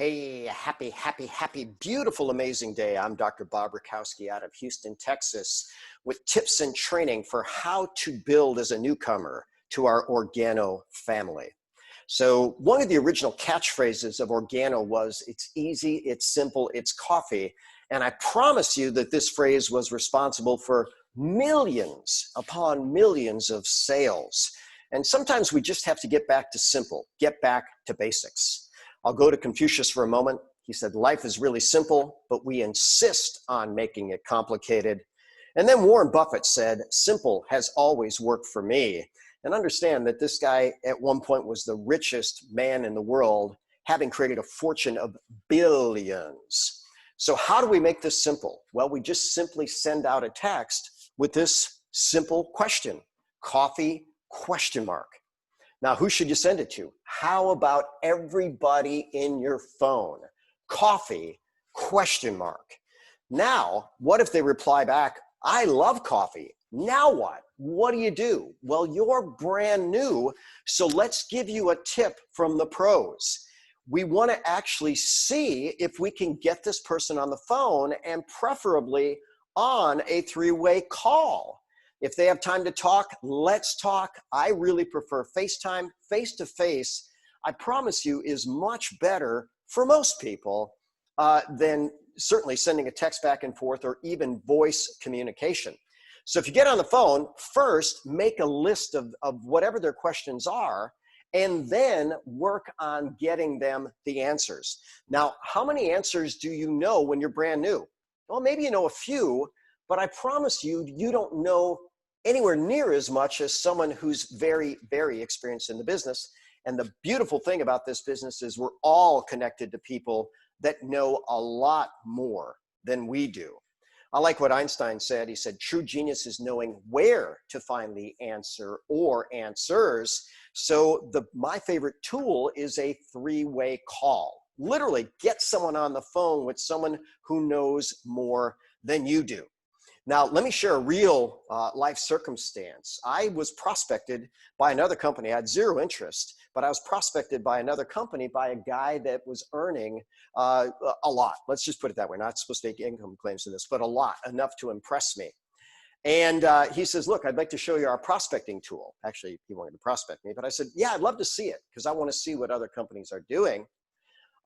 Hey, happy, beautiful, amazing day. I'm Dr. Bob Rakowski out of Houston, Texas, with tips and training for how to build as a newcomer to our Organo family. So one of the original catchphrases of Organo was, it's easy, it's simple, it's coffee. And I promise you that this phrase was responsible for millions upon millions of sales. And sometimes we just have to get back to simple, get back to basics. I'll go to Confucius for a moment. He said, life is really simple, but we insist on making it complicated. And then Warren Buffett said, simple has always worked for me. And understand that this guy at one point was the richest man in the world, having created a fortune of billions. So how do we make this simple? Well, we just simply send out a text with this simple question, coffee ? Now, who should you send it to? How about everybody in your phone? Coffee ? Now, what if they reply back, I love coffee. Now what? What do? Well, you're brand new, so let's give you a tip from the pros. We want to actually see if we can get this person on the phone and preferably on a three-way call. If they have time to talk, let's talk. I really prefer FaceTime. Face-to-face, I promise you, is much better for most people than certainly sending a text back and forth or even voice communication. So if you get on the phone, first make a list of whatever their questions are, and then work on getting them the answers. Now, how many answers do you know when you're brand new? Well, maybe you know a few, but I promise you, you don't know anywhere near as much as someone who's very, very experienced in the business. And the beautiful thing about this business is we're all connected to people that know a lot more than we do. I like what Einstein said. He said, true genius is knowing where to find the answer or answers. So my favorite tool is a three-way call. Literally get someone on the phone with someone who knows more than you do. Now, let me share a real life circumstance. I was prospected by another company. I had zero interest, but I was prospected by another company by a guy that was earning a lot. Let's just put it that way. Not supposed to make income claims in this, but a lot, enough to impress me. And he says, look, I'd like to show you our prospecting tool. Actually, he wanted to prospect me, but I said, yeah, I'd love to see it because I want to see what other companies are doing.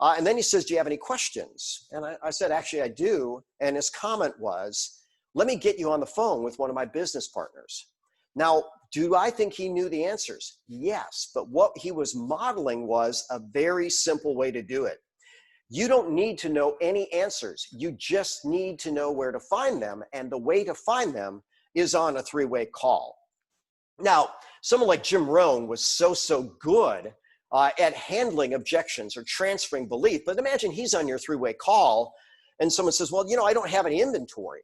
And then he says, do you have any questions? And I said, actually, I do. And his comment was, let me get you on the phone with one of my business partners. Now, do I think he knew the answers? Yes, but what he was modeling was a very simple way to do it. You don't need to know any answers. You just need to know where to find them. And the way to find them is on a three-way call. Now, someone like Jim Rohn was so good at handling objections or transferring belief. But imagine he's on your three-way call and someone says, well, I don't have any inventory.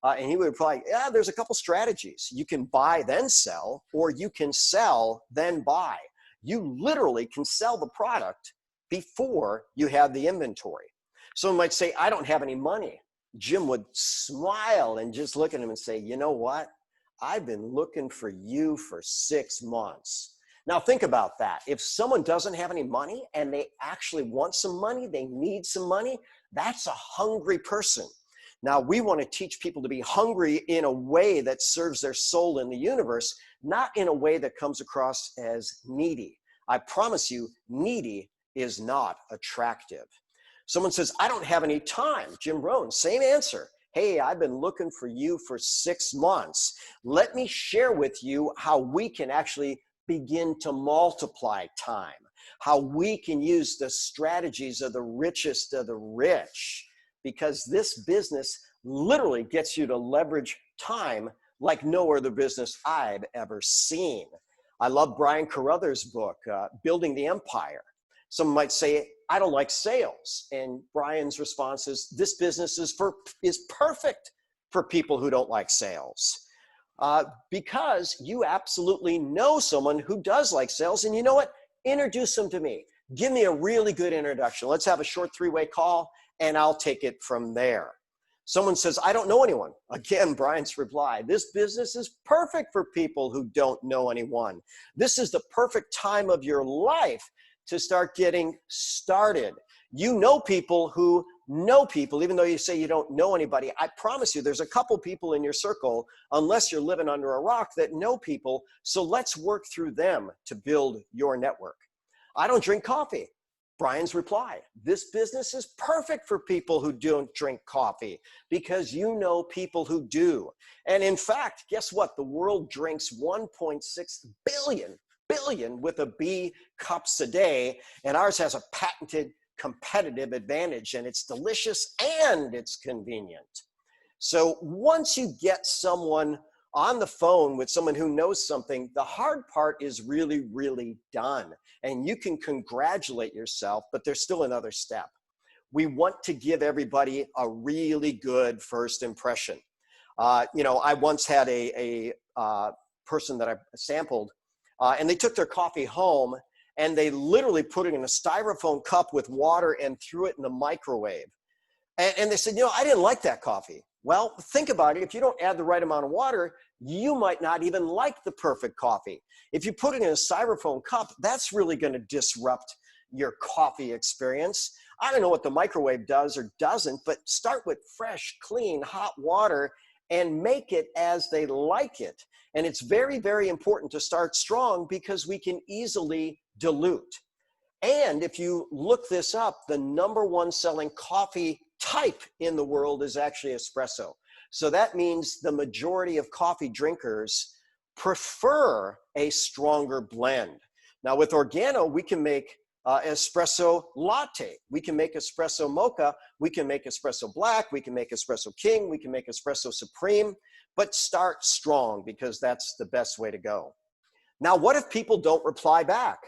And he would reply, yeah, there's a couple strategies. You can buy, then sell, or you can sell, then buy. You literally can sell the product before you have the inventory. Someone might say, I don't have any money. Jim would smile and just look at him and say, you know what? I've been looking for you for 6 months. Now think about that. If someone doesn't have any money and they actually want some money, they need some money, that's a hungry person. Now, we want to teach people to be hungry in a way that serves their soul in the universe, not in a way that comes across as needy. I promise you, needy is not attractive. Someone says, I don't have any time. Jim Rohn, same answer. Hey, I've been looking for you for 6 months. Let me share with you how we can actually begin to multiply time, how we can use the strategies of the richest of the rich. Because this business literally gets you to leverage time like no other business I've ever seen. I love Brian Carruthers' book, Building the Empire. Someone might say, I don't like sales. And Brian's response is, this business is perfect for people who don't like sales. Because you absolutely know someone who does like sales. And you know what? Introduce them to me. Give me a really good introduction. Let's have a short three-way call, and I'll take it from there. Someone says, I don't know anyone. Again, Brian's reply, this business is perfect for people who don't know anyone. This is the perfect time of your life to start getting started. You know people who know people, even though you say you don't know anybody. I promise you, there's a couple people in your circle, unless you're living under a rock, that know people. So let's work through them to build your network. I don't drink coffee. Brian's reply: this business is perfect for people who don't drink coffee because you know people who do. And in fact, guess what? The world drinks 1.6 billion with a B cups a day, and ours has a patented competitive advantage, and it's delicious and it's convenient. So once you get someone on the phone with someone who knows something, the hard part is really, really done. And you can congratulate yourself, but there's still another step. We want to give everybody a really good first impression. I once had a person that I sampled, and they took their coffee home and they literally put it in a styrofoam cup with water and threw it in the microwave. And they said, I didn't like that coffee. Well, think about it. If you don't add the right amount of water, you might not even like the perfect coffee. If you put it in a styrofoam cup, that's really going to disrupt your coffee experience. I don't know what the microwave does or doesn't, but start with fresh, clean, hot water and make it as they like it. And it's very, very important to start strong because we can easily dilute. And if you look this up, the #1 selling coffee type in the world is actually espresso. So that means the majority of coffee drinkers prefer a stronger blend. Now with Organo, we can make espresso latte. We can make espresso mocha. We can make espresso black. We can make espresso king. We can make espresso supreme. But start strong because that's the best way to go. Now, what if people don't reply back?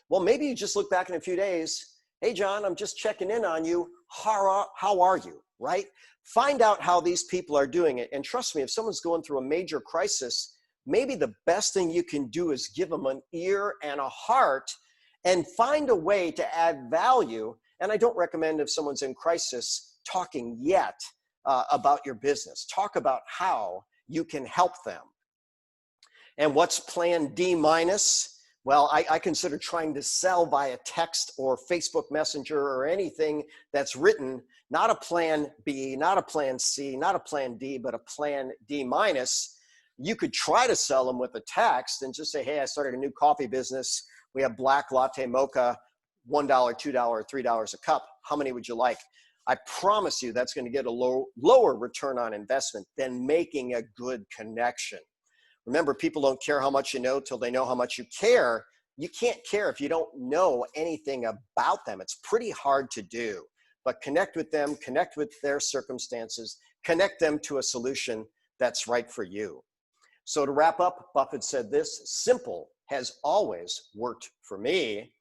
Well, maybe you just look back in a few days. Hey, John, I'm just checking in on you. How are you, right? Find out how these people are doing it. And trust me, if someone's going through a major crisis, maybe the best thing you can do is give them an ear and a heart and find a way to add value. And I don't recommend, if someone's in crisis, talking yet about your business. Talk about how you can help them. And what's plan D minus? Well, I consider trying to sell via text or Facebook Messenger or anything that's written, not a plan B, not a plan C, not a plan D, but a plan D minus. You could try to sell them with a text and just say, hey, I started a new coffee business. We have black latte mocha, $1, $2, $3 a cup. How many would you like? I promise you that's going to get a lower return on investment than making a good connection. Remember, people don't care how much you know till they know how much you care. You can't care if you don't know anything about them. It's pretty hard to do. But connect with them, connect with their circumstances, connect them to a solution that's right for you. So to wrap up, Buffett said this: simple has always worked for me.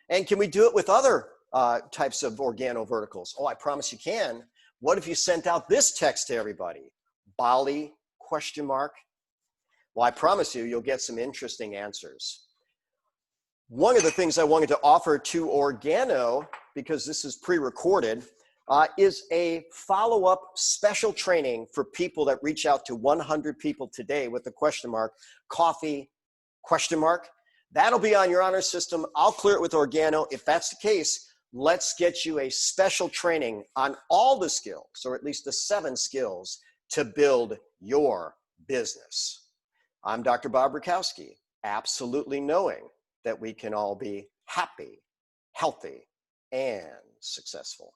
And can we do it with other types of organo verticals? Oh, I promise you can. What if you sent out this text to everybody? Bali, ? Well, I promise you, you'll get some interesting answers. One of the things I wanted to offer to Organo, because this is pre-recorded, is a follow-up special training for people that reach out to 100 people today with the ? Coffee ? That'll be on your honor system. I'll clear it with Organo. If that's the case, let's get you a special training on all the skills, or at least the 7 skills, to build your business. I'm Dr. Bob Rakowski, absolutely knowing that we can all be happy, healthy, and successful.